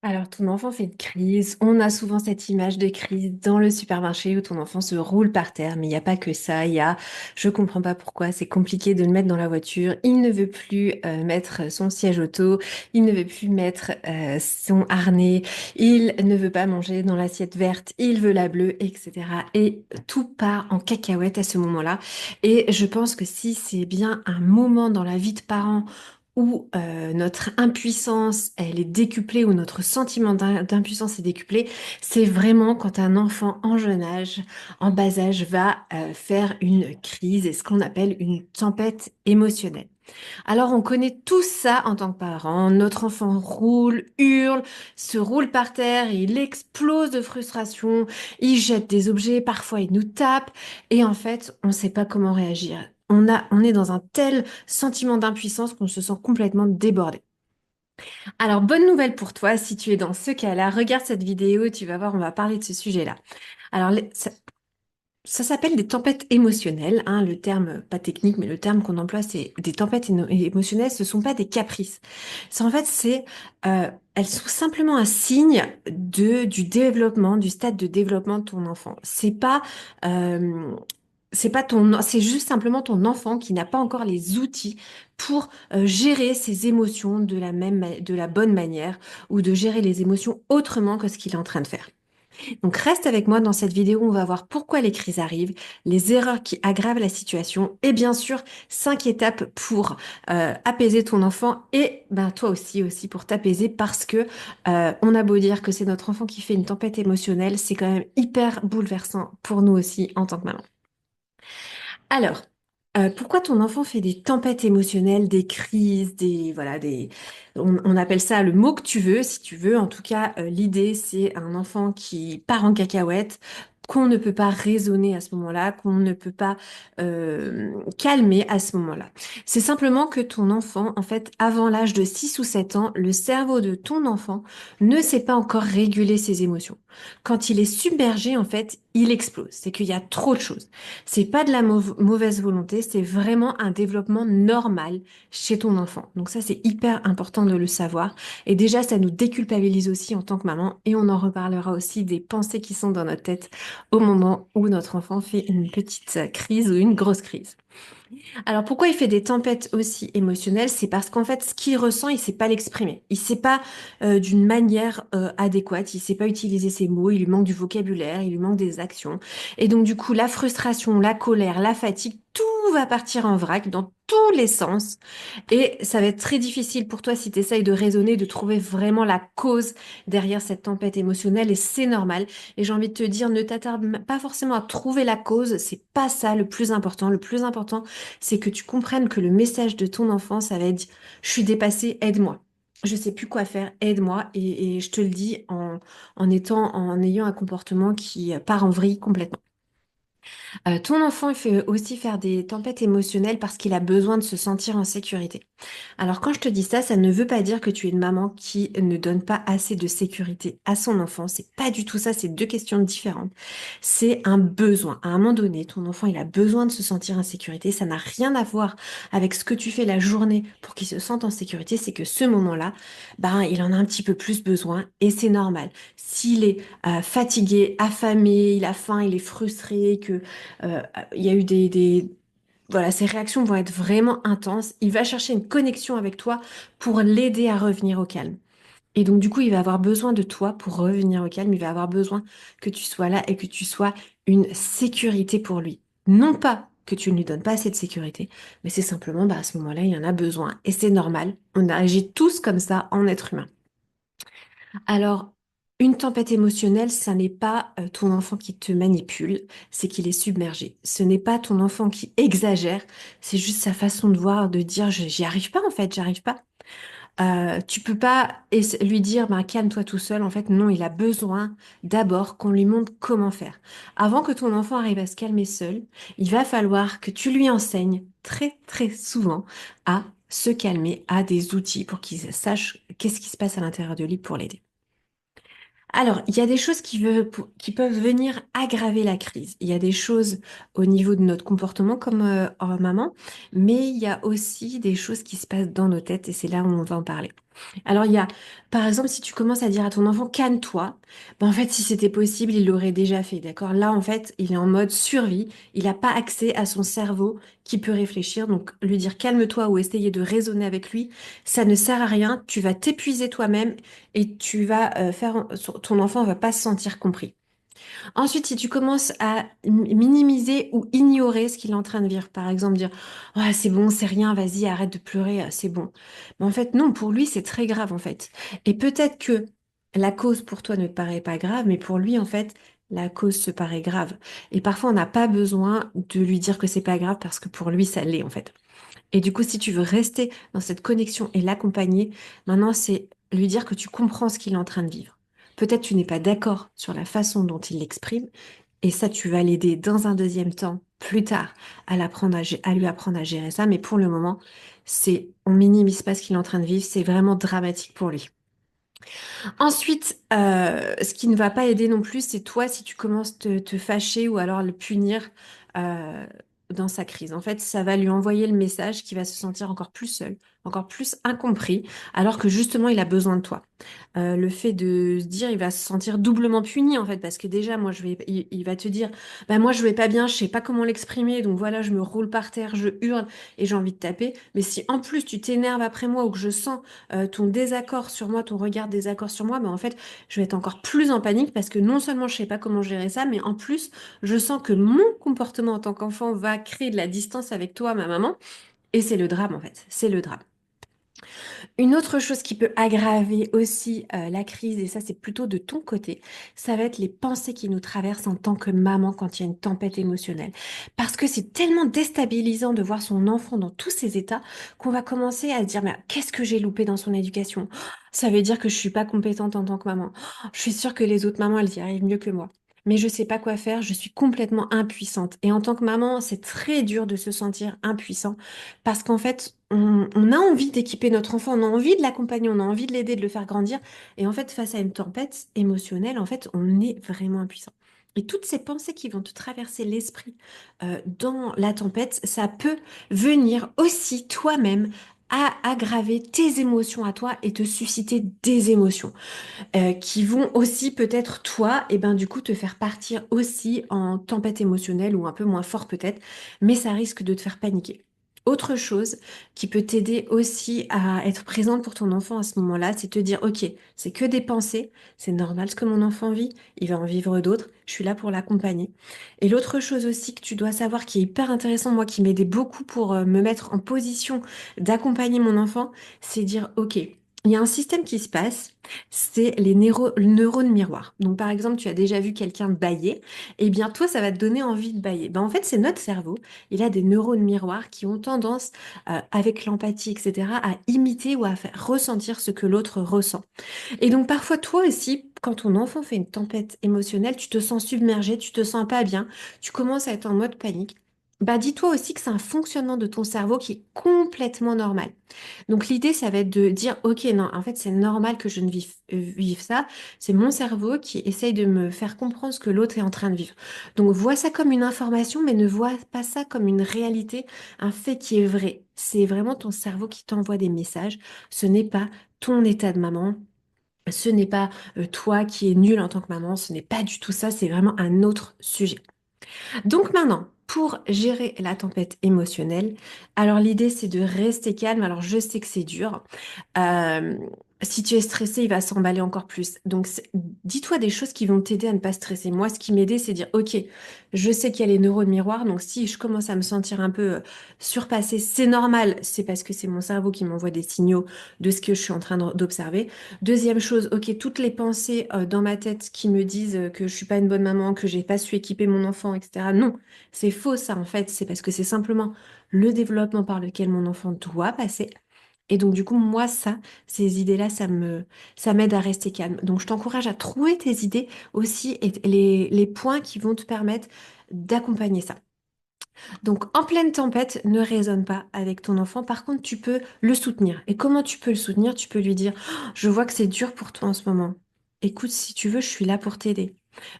Alors, ton enfant fait une crise. On a souvent cette image de crise dans le supermarché où ton enfant se roule par terre, mais il n'y a pas que ça. Je comprends pas pourquoi, c'est compliqué de le mettre dans la voiture. Il ne veut plus mettre son siège auto, il ne veut plus mettre son harnais, il ne veut pas manger dans l'assiette verte, il veut la bleue, etc. Et tout part en cacahuète à ce moment-là. Et je pense que si c'est bien un moment dans la vie de parent où notre impuissance, elle est décuplée, où notre sentiment d'impuissance est décuplé, c'est vraiment quand un enfant en jeune âge, en bas âge, va faire une crise et ce qu'on appelle une tempête émotionnelle. Alors on connaît tout ça en tant que parent. Notre enfant roule, hurle, se roule par terre, il explose de frustration, il jette des objets, parfois il nous tape et en fait on ne sait pas comment réagir. On est dans un tel sentiment d'impuissance qu'on se sent complètement débordé. Alors bonne nouvelle pour toi, si tu es dans ce cas-là, regarde cette vidéo, tu vas voir, on va parler de ce sujet-là. Alors ça s'appelle des tempêtes émotionnelles, hein, le terme, pas technique, mais le terme qu'on emploie, c'est des tempêtes émotionnelles, ce sont pas des caprices. Elles sont simplement un signe du développement, du stade de développement de ton enfant. Euh, c'est juste simplement ton enfant qui n'a pas encore les outils pour gérer ses émotions de la bonne manière ou de gérer les émotions autrement que ce qu'il est en train de faire. Donc reste avec moi dans cette vidéo, on va voir pourquoi les crises arrivent, les erreurs qui aggravent la situation et bien sûr 5 étapes pour apaiser ton enfant et ben toi aussi pour t'apaiser parce que on a beau dire que c'est notre enfant qui fait une tempête émotionnelle, c'est quand même hyper bouleversant pour nous aussi en tant que maman. Alors, pourquoi ton enfant fait des tempêtes émotionnelles, des crises, on appelle ça le mot que tu veux, si tu veux. En tout cas, l'idée, c'est un enfant qui part en cacahuète, qu'on ne peut pas raisonner à ce moment-là, qu'on ne peut pas calmer à ce moment-là. C'est simplement que ton enfant, en fait, avant l'âge de 6 ou 7 ans, le cerveau de ton enfant ne sait pas encore réguler ses émotions. Quand il est submergé, en fait, il explose. C'est qu'il y a trop de choses. C'est pas de la mauvaise volonté, c'est vraiment un développement normal chez ton enfant. Donc ça, c'est hyper important de le savoir. Et déjà, ça nous déculpabilise aussi en tant que maman. Et on en reparlera aussi des pensées qui sont dans notre tête au moment où notre enfant fait une petite crise ou une grosse crise. Alors pourquoi il fait des tempêtes aussi émotionnelles? C'est parce qu'en fait, ce qu'il ressent, il sait pas l'exprimer. Il sait pas d'une manière adéquate. Il sait pas utiliser ses mots. Il lui manque du vocabulaire. Il lui manque des actions. Et donc du coup, la frustration, la colère, la fatigue, tout va partir en vrac dans tous les sens. Et ça va être très difficile pour toi si tu essayes de raisonner, de trouver vraiment la cause derrière cette tempête émotionnelle. Et c'est normal. Et j'ai envie de te dire, ne t'attarde pas forcément à trouver la cause. C'est pas ça le plus important. Le plus important, c'est que tu comprennes que le message de ton enfant, ça va être, je suis dépassée, aide-moi. Je sais plus quoi faire, aide-moi. Et je te le dis en ayant un comportement qui part en vrille complètement. Ton enfant, il fait aussi faire des tempêtes émotionnelles parce qu'il a besoin de se sentir en sécurité. Alors quand je te dis ça, ça ne veut pas dire que tu es une maman qui ne donne pas assez de sécurité à son enfant. C'est pas du tout ça, c'est deux questions différentes. C'est un besoin. À un moment donné, ton enfant, il a besoin de se sentir en sécurité. Ça n'a rien à voir avec ce que tu fais la journée pour qu'il se sente en sécurité. C'est que ce moment-là, ben, il en a un petit peu plus besoin et c'est normal. S'il est fatigué, affamé, il a faim, il est frustré, que euh, il y a eu voilà, ses réactions vont être vraiment intenses. Il va chercher une connexion avec toi pour l'aider à revenir au calme. Et donc, du coup, il va avoir besoin de toi pour revenir au calme. Il va avoir besoin que tu sois là et que tu sois une sécurité pour lui. Non pas que tu ne lui donnes pas assez de sécurité, mais c'est simplement, bah, à ce moment-là, il en a besoin. Et c'est normal. On agit tous comme ça en être humain. Alors, une tempête émotionnelle, ça n'est pas ton enfant qui te manipule, c'est qu'il est submergé. Ce n'est pas ton enfant qui exagère, c'est juste sa façon de voir, de dire j'y arrive pas en fait, j'arrive pas. Tu peux pas lui dire bah, calme-toi tout seul. En fait, non, il a besoin d'abord qu'on lui montre comment faire. Avant que ton enfant arrive à se calmer seul, il va falloir que tu lui enseignes très très souvent à se calmer, à des outils pour qu'il sache qu'est-ce qui se passe à l'intérieur de lui pour l'aider. Alors, il y a des choses qui peuvent venir aggraver la crise. Il y a des choses au niveau de notre comportement comme en maman, mais il y a aussi des choses qui se passent dans nos têtes et c'est là où on va en parler. Alors, il y a, par exemple, si tu commences à dire à ton enfant, calme-toi, ben, en fait, si c'était possible, il l'aurait déjà fait, d'accord? Là, en fait, il est en mode survie, il n'a pas accès à son cerveau qui peut réfléchir. Donc, lui dire calme-toi ou essayer de raisonner avec lui, ça ne sert à rien. Tu vas t'épuiser toi-même et tu vas ton enfant va pas se sentir compris. Ensuite, si tu commences à minimiser ou ignorer ce qu'il est en train de vivre, par exemple dire «Ouais, c'est bon, c'est rien, vas-y, arrête de pleurer, c'est bon». Mais en fait, non, pour lui, c'est très grave en fait. Et peut-être que la cause pour toi ne te paraît pas grave, mais pour lui, en fait, la cause se paraît grave. Et parfois, on n'a pas besoin de lui dire que c'est pas grave parce que pour lui, ça l'est en fait. Et du coup, si tu veux rester dans cette connexion et l'accompagner, maintenant, c'est lui dire que tu comprends ce qu'il est en train de vivre. Peut-être tu n'es pas d'accord sur la façon dont il l'exprime, et ça, tu vas l'aider dans un deuxième temps, plus tard, à lui apprendre à gérer ça. Mais pour le moment, on minimise pas ce qu'il est en train de vivre, c'est vraiment dramatique pour lui. Ensuite, ce qui ne va pas aider non plus, c'est toi si tu commences te fâcher ou alors le punir euh, dans sa crise. En fait, ça va lui envoyer le message qu'il va se sentir encore plus seul, encore plus incompris, alors que justement, il a besoin de toi. Le fait de se dire, il va se sentir doublement puni en fait, parce que déjà, il va te dire, bah moi je vais pas bien, je sais pas comment l'exprimer, donc voilà, je me roule par terre, je hurle et j'ai envie de taper. Mais si en plus tu t'énerves après moi ou que je sens ton désaccord sur moi, ton regard désaccord sur moi, ben en fait, je vais être encore plus en panique parce que non seulement je sais pas comment gérer ça, mais en plus, je sens que mon comportement en tant qu'enfant va créer de la distance avec toi, ma maman, et c'est le drame en fait, c'est le drame. Une autre chose qui peut aggraver aussi la crise, et ça c'est plutôt de ton côté, ça va être les pensées qui nous traversent en tant que maman quand il y a une tempête émotionnelle. Parce que c'est tellement déstabilisant de voir son enfant dans tous ces états qu'on va commencer à se dire, mais qu'est-ce que j'ai loupé dans son éducation? Ça veut dire que je suis pas compétente en tant que maman. Je suis sûre que les autres mamans, elles y arrivent mieux que moi. Mais je sais pas quoi faire, je suis complètement impuissante. Et en tant que maman, c'est très dur de se sentir impuissant parce qu'en fait, on a envie d'équiper notre enfant, on a envie de l'accompagner, on a envie de l'aider, de le faire grandir. Et en fait, face à une tempête émotionnelle, en fait, on est vraiment impuissant. Et toutes ces pensées qui vont te traverser l'esprit dans la tempête, ça peut venir aussi toi-même à aggraver tes émotions à toi et te susciter des émotions qui vont aussi peut-être toi, et ben du coup te faire partir aussi en tempête émotionnelle ou un peu moins fort peut-être, mais ça risque de te faire paniquer. Autre chose qui peut t'aider aussi à être présente pour ton enfant à ce moment-là, c'est te dire, ok, c'est que des pensées, c'est normal ce que mon enfant vit, il va en vivre d'autres, je suis là pour l'accompagner. Et l'autre chose aussi que tu dois savoir qui est hyper intéressant, moi qui m'aidait beaucoup pour me mettre en position d'accompagner mon enfant, c'est dire, ok, il y a un système qui se passe, c'est les neurones miroirs. Donc, par exemple, tu as déjà vu quelqu'un bailler, et bien toi, ça va te donner envie de bailler. Ben, en fait, c'est notre cerveau. Il a des neurones miroirs qui ont tendance, avec l'empathie, etc., à imiter ou à faire ressentir ce que l'autre ressent. Et donc, parfois, toi aussi, quand ton enfant fait une tempête émotionnelle, tu te sens submergé, tu te sens pas bien, tu commences à être en mode panique. Bah, dis-toi aussi que c'est un fonctionnement de ton cerveau qui est complètement normal. Donc l'idée, ça va être de dire, ok, non, en fait, c'est normal que je ne vive ça. C'est mon cerveau qui essaye de me faire comprendre ce que l'autre est en train de vivre. Donc vois ça comme une information, mais ne vois pas ça comme une réalité, un fait qui est vrai. C'est vraiment ton cerveau qui t'envoie des messages. Ce n'est pas ton état de maman. Ce n'est pas toi qui es nul en tant que maman. Ce n'est pas du tout ça. C'est vraiment un autre sujet. Donc maintenant, pour gérer la tempête émotionnelle, alors l'idée c'est de rester calme. Alors je sais que c'est dur. Euh, Si tu es stressé, il va s'emballer encore plus. Donc dis-toi des choses qui vont t'aider à ne pas stresser. Moi, ce qui m'aidait, c'est dire, ok, je sais qu'il y a les neurones miroirs. Donc si je commence à me sentir un peu surpassée, c'est normal. C'est parce que c'est mon cerveau qui m'envoie des signaux de ce que je suis en train d'observer. Deuxième chose, ok, toutes les pensées dans ma tête qui me disent que je suis pas une bonne maman, que j'ai pas su équiper mon enfant, etc. Non, c'est faux ça en fait. C'est parce que c'est simplement le développement par lequel mon enfant doit passer. Et donc du coup, moi, ces idées-là, ça m'aide à rester calme. Donc je t'encourage à trouver tes idées aussi et les points qui vont te permettre d'accompagner ça. Donc, en pleine tempête, ne raisonne pas avec ton enfant. Par contre, tu peux le soutenir. Et comment tu peux le soutenir? Tu peux lui dire, «Oh, je vois que c'est dur pour toi en ce moment. Écoute, si tu veux, je suis là pour t'aider.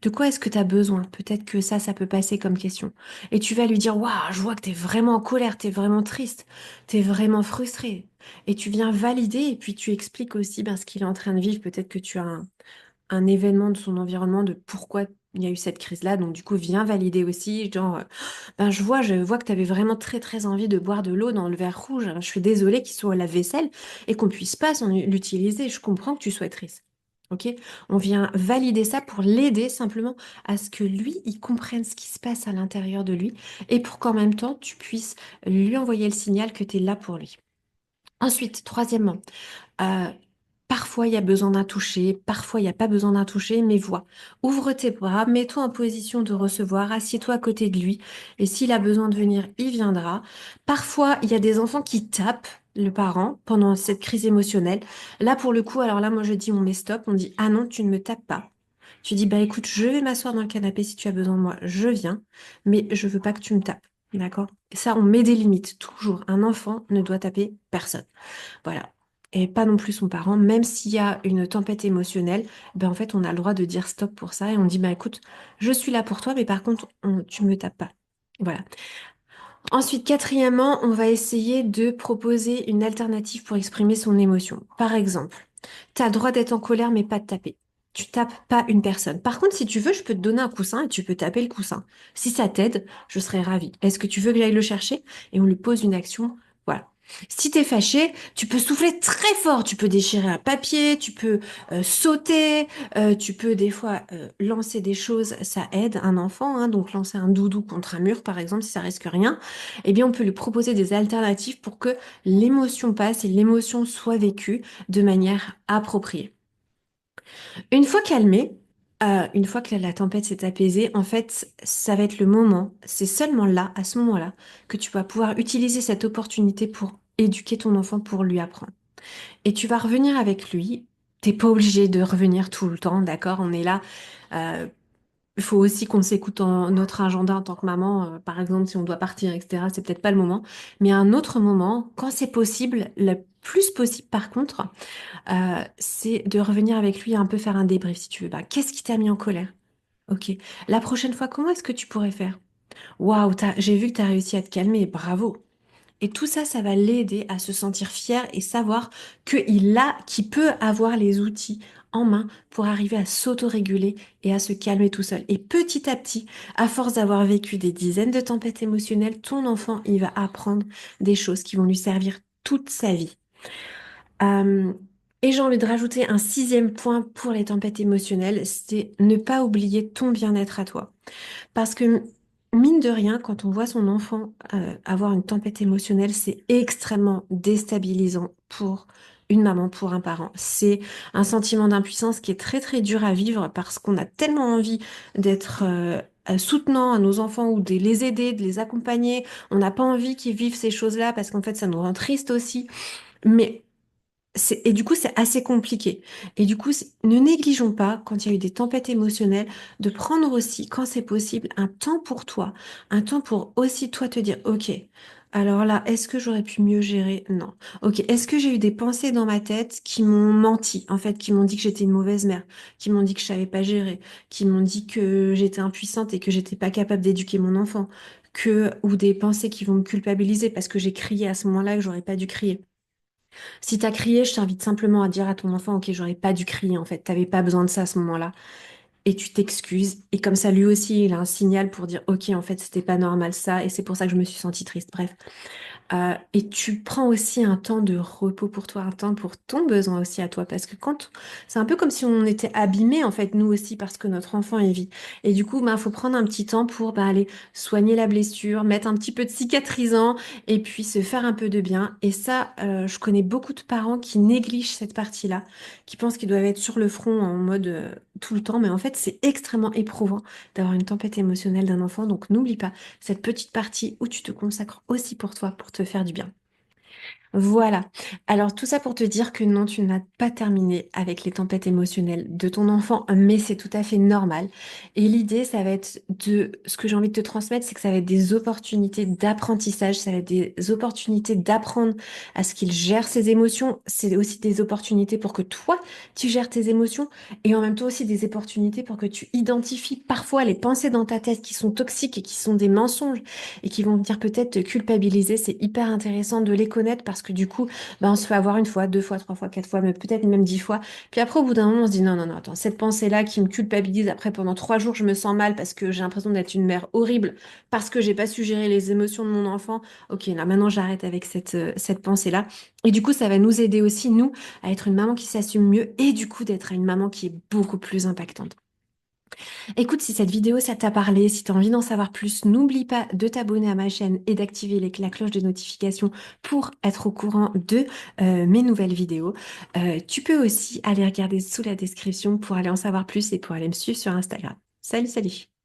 De quoi est-ce que tu as besoin? Peut-être que ça peut passer comme question. Et tu vas lui dire, waouh, je vois que tu es vraiment en colère, tu es vraiment triste, tu es vraiment frustré. Et tu viens valider et puis tu expliques aussi ben, ce qu'il est en train de vivre. Peut-être que tu as un événement de son environnement de pourquoi il y a eu cette crise-là. Donc du coup, viens valider aussi, genre, ben, je vois que tu avais vraiment très très envie de boire de l'eau dans le verre rouge. Alors, je suis désolée qu'il soit à la vaisselle et qu'on puisse pas l'utiliser. Je comprends que tu sois triste. Ok? On vient valider ça pour l'aider simplement à ce que lui, il comprenne ce qui se passe à l'intérieur de lui et pour qu'en même temps, tu puisses lui envoyer le signal que tu es là pour lui. Ensuite, troisièmement, euh, parfois il y a besoin d'un toucher, parfois il n'y a pas besoin d'un toucher, mais vois, ouvre tes bras, mets-toi en position de recevoir, assieds-toi à côté de lui, et s'il a besoin de venir, il viendra. Parfois, il y a des enfants qui tapent le parent pendant cette crise émotionnelle. Là, pour le coup, alors là, moi je dis on met stop, on dit ah non, tu ne me tapes pas. Tu dis bah écoute, je vais m'asseoir dans le canapé si tu as besoin de moi, je viens, mais je veux pas que tu me tapes. D'accord? Ça, on met des limites. Toujours, un enfant ne doit taper personne. Voilà. Et pas non plus son parent, même s'il y a une tempête émotionnelle, ben en fait, on a le droit de dire stop pour ça et on dit, bah écoute, je suis là pour toi, mais par contre, tu me tapes pas. Voilà. Ensuite, quatrièmement, on va essayer de proposer une alternative pour exprimer son émotion. Par exemple, tu as le droit d'être en colère, mais pas de taper. Tu tapes pas une personne. Par contre, si tu veux, je peux te donner un coussin et tu peux taper le coussin. Si ça t'aide, je serais ravie. Est-ce que tu veux que j'aille le chercher? Et on lui pose une action. Voilà. Si t'es fâché, tu peux souffler très fort. Tu peux déchirer un papier, tu peux sauter, tu peux des fois lancer des choses. Ça aide un enfant, hein, donc lancer un doudou contre un mur, par exemple, si ça risque rien eh bien, on peut lui proposer des alternatives pour que l'émotion passe et l'émotion soit vécue de manière appropriée. Une fois calmée, une fois que la tempête s'est apaisée, en fait, ça va être le moment, c'est seulement là, à ce moment-là, que tu vas pouvoir utiliser cette opportunité pour éduquer ton enfant, pour lui apprendre. Et tu vas revenir avec lui. T'es pas obligé de revenir tout le temps, d'accord? On est là. euh, il faut aussi qu'on s'écoute en notre agenda en tant que maman. Par exemple, si on doit partir, etc., c'est peut-être pas le moment. Mais à un autre moment, quand c'est possible, le plus possible par contre, c'est de revenir avec lui et un peu faire un débrief si tu veux. Bah, qu'est-ce qui t'a mis en colère? Ok. La prochaine fois, comment est-ce que tu pourrais faire? Waouh, j'ai vu que tu as réussi à te calmer. Bravo. Et tout ça, ça va l'aider à se sentir fier et savoir qu'il peut avoir les outils en main pour arriver à s'autoréguler et à se calmer tout seul. Et petit à petit, à force d'avoir vécu des dizaines de tempêtes émotionnelles, ton enfant, il va apprendre des choses qui vont lui servir toute sa vie. Euh, et j'ai envie de rajouter un sixième point pour les tempêtes émotionnelles, c'est ne pas oublier ton bien-être à toi. Parce que, mine de rien, quand on voit son enfant avoir une tempête émotionnelle, c'est extrêmement déstabilisant pour une maman, pour un parent. C'est un sentiment d'impuissance qui est très très dur à vivre parce qu'on a tellement envie d'être soutenant à nos enfants ou de les aider, de les accompagner. On n'a pas envie qu'ils vivent ces choses-là parce qu'en fait, ça nous rend triste aussi. Mais et du coup, c'est assez compliqué. Et du coup, ne négligeons pas, quand il y a eu des tempêtes émotionnelles, de prendre aussi, quand c'est possible, un temps pour toi. Un temps pour aussi toi te dire, OK, alors là, est-ce que j'aurais pu mieux gérer? Non. OK, est-ce que j'ai eu des pensées dans ma tête qui m'ont menti, en fait, qui m'ont dit que j'étais une mauvaise mère, qui m'ont dit que je savais pas gérer, qui m'ont dit que j'étais impuissante et que j'étais pas capable d'éduquer mon enfant, ou des pensées qui vont me culpabiliser parce que j'ai crié à ce moment-là que j'aurais pas dû crier. Si t'as crié, je t'invite simplement à dire à ton enfant, ok, j'aurais pas dû crier en fait, t'avais pas besoin de ça à ce moment-là. Et tu t'excuses. Et comme ça, lui aussi, il a un signal pour dire, ok, en fait, c'était pas normal ça, et c'est pour ça que je me suis sentie triste. Bref. Et tu prends aussi un temps de repos pour toi, un temps pour ton besoin aussi à toi, parce que quand c'est un peu comme si on était abîmé en fait, nous aussi, parce que notre enfant est vit. Et du coup, il faut prendre un petit temps pour aller soigner la blessure, mettre un petit peu de cicatrisant, et puis se faire un peu de bien. Et ça, je connais beaucoup de parents qui négligent cette partie-là, qui pensent qu'ils doivent être sur le front en mode tout le temps, mais en fait, c'est extrêmement éprouvant d'avoir une tempête émotionnelle d'un enfant. Donc n'oublie pas cette petite partie où tu te consacres aussi pour toi, pour te faire du bien. Voilà. Alors tout ça pour te dire que non, tu n'as pas terminé avec les tempêtes émotionnelles de ton enfant, mais c'est tout à fait normal. Et l'idée, ça va être ce que j'ai envie de te transmettre, c'est que ça va être des opportunités d'apprentissage, ça va être des opportunités d'apprendre à ce qu'il gère ses émotions. C'est aussi des opportunités pour que toi, tu gères tes émotions et en même temps aussi des opportunités pour que tu identifies parfois les pensées dans ta tête qui sont toxiques et qui sont des mensonges et qui vont venir peut-être te culpabiliser. C'est hyper intéressant de les connaître parce que du coup, on se fait avoir une fois, deux fois, trois fois, quatre fois, mais peut-être même 10 fois. Puis après, au bout d'un moment, on se dit non, non, non, attends, cette pensée-là qui me culpabilise, après pendant 3 jours, je me sens mal parce que j'ai l'impression d'être une mère horrible, parce que j'ai pas su gérer les émotions de mon enfant. Ok, là maintenant j'arrête avec cette pensée-là. Et du coup, ça va nous aider aussi, nous, à être une maman qui s'assume mieux et du coup d'être une maman qui est beaucoup plus impactante. Écoute, si cette vidéo ça t'a parlé, si tu as envie d'en savoir plus, n'oublie pas de t'abonner à ma chaîne et d'activer la cloche de notification pour être au courant de mes nouvelles vidéos. Tu peux aussi aller regarder sous la description pour aller en savoir plus et pour aller me suivre sur Instagram. Salut, salut!